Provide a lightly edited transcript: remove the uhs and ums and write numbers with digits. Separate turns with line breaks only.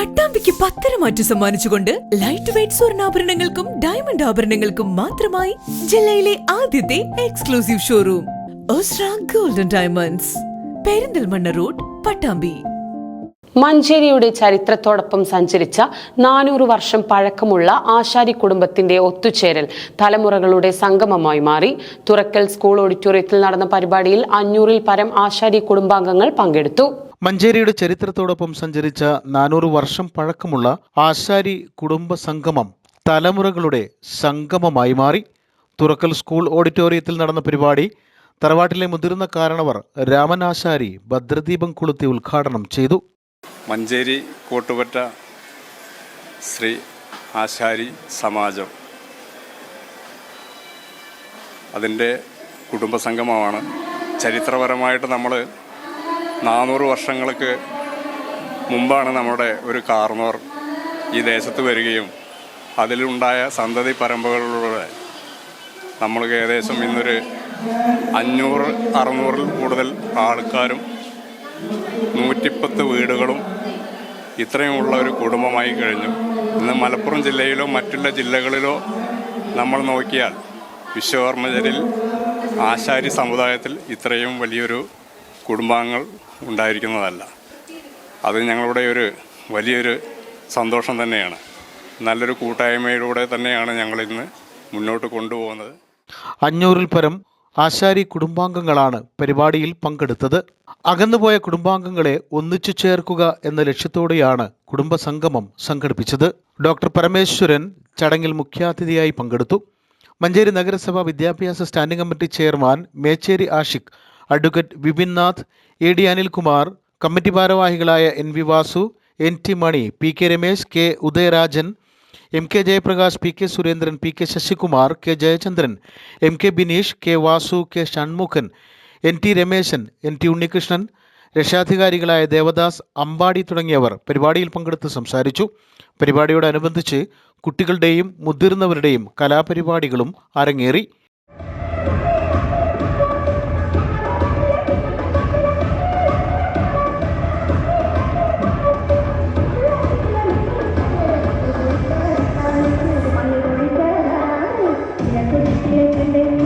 പട്ടാമ്പിക്ക് പത്തരമാറ്റു സമ്മാനിച്ചുകൊണ്ട് light weight സ്വർണ്ണാഭരണങ്ങൾക്കും ഡയമണ്ട് ആഭരണങ്ങൾക്കും മാത്രമായി ജില്ലയിലെ ആദ്യത്തെ exclusive showroom Osra golden diamonds, Perinthalmanna road, Pattambi.
മഞ്ചേരിയുടെ ചരിത്രത്തോടൊപ്പം സഞ്ചരിച്ച 400 വർഷം പഴക്കമുള്ള ആശാരി കുടുംബത്തിന്റെ ഒത്തുചേരൽ തലമുറകളുടെ സംഗമമായി മാറി. തുറക്കൽ സ്കൂൾ ഓഡിറ്റോറിയത്തിൽ നടന്ന പരിപാടിയിൽ 500-ൽ പരം ആശാരി കുടുംബാംഗങ്ങൾ പങ്കെടുത്തു.
മഞ്ചേരിയുടെ ചരിത്രത്തോടൊപ്പം സഞ്ചരിച്ച 400 വർഷം പഴക്കമുള്ള ആശാരി കുടുംബ സംഗമം തലമുറകളുടെ സംഗമമായി മാറി. തുറക്കൽ സ്കൂൾ ഓഡിറ്റോറിയത്തിൽ നടന്ന പരിപാടി തറവാട്ടിലെ മുതിർന്ന കാരണവർ രാമൻ ആശാരി ഭദ്രദീപം കൊളുത്തി ഉദ്ഘാടനം ചെയ്തു.
മഞ്ചേരി കോട്ടുപറ്റ ശ്രീ ആശാരി സമാജം അതിൻ്റെ കുടുംബസംഗമമാണ്. ചരിത്രപരമായിട്ട് നമ്മൾ 400 വർഷങ്ങൾക്ക് മുമ്പാണ് നമ്മുടെ ഒരു കാർന്നോർ ഈ ദേശത്ത് വരികയും അതിലുണ്ടായ സന്തതി പരമ്പരകളിലൂടെ നമ്മൾക്ക് ഏകദേശം ഇന്നൊരു 500-600-ൽ കൂടുതൽ ആൾക്കാരും 110 വീടുകളും ഇത്രയുമുള്ള ഒരു കുടുംബമായി കഴിഞ്ഞു. ഇന്ന് മലപ്പുറം ജില്ലയിലോ മറ്റുള്ള ജില്ലകളിലോ നമ്മൾ നോക്കിയാൽ വിശ്വകർമ്മകരിൽ ആശാരി സമുദായത്തിൽ ഇത്രയും വലിയൊരു കുടുംബാംഗങ്ങൾ ഉണ്ടായിരിക്കുന്നതല്ല. അത് ഞങ്ങളുടെ ഒരു വലിയൊരു സന്തോഷം തന്നെയാണ്. നല്ലൊരു കൂട്ടായ്മയിലൂടെ തന്നെയാണ് ഞങ്ങളിന്ന് മുന്നോട്ട് കൊണ്ടുപോകുന്നത്.
500-ൽ പരം ആശാരി കുടുംബാംഗങ്ങളാണ് പരിപാടിയിൽ പങ്കെടുത്തത്. അകന്നുപോയ കുടുംബാംഗങ്ങളെ ഒന്നിച്ചു ചേർക്കുക എന്ന ലക്ഷ്യത്തോടെയാണ് കുടുംബസംഗമം സംഘടിപ്പിച്ചത്. ഡോക്ടർ പരമേശ്വരൻ ചടങ്ങിൽ മുഖ്യാതിഥിയായി പങ്കെടുത്തു. മഞ്ചേരി നഗരസഭ വിദ്യാഭ്യാസ standing committee chairman Mecheri Ashiq, advocate Vipin Nath, A D Anilkumar, committee ഭാരവാഹികളായ N V Vasu, N T Mani, P K Ramesh, K Udayarajan, M K Jayaprakash, P K Surendran, P K Sasikumar, K Jayachandran, M K Bineesh, K Vasu, K Shanmughan, N T Rameshan, N T Unnikrishnan, രക്ഷാധികാരികളായ ദേവദാസ്, അമ്പാടി തുടങ്ങിയവർ പരിപാടിയിൽ പങ്കെടുത്ത് സംസാരിച്ചു. പരിപാടിയോടനുബന്ധിച്ച് കുട്ടികളുടെയും മുതിർന്നവരുടെയും കലാപരിപാടികളും അരങ്ങേറി.
Thank you.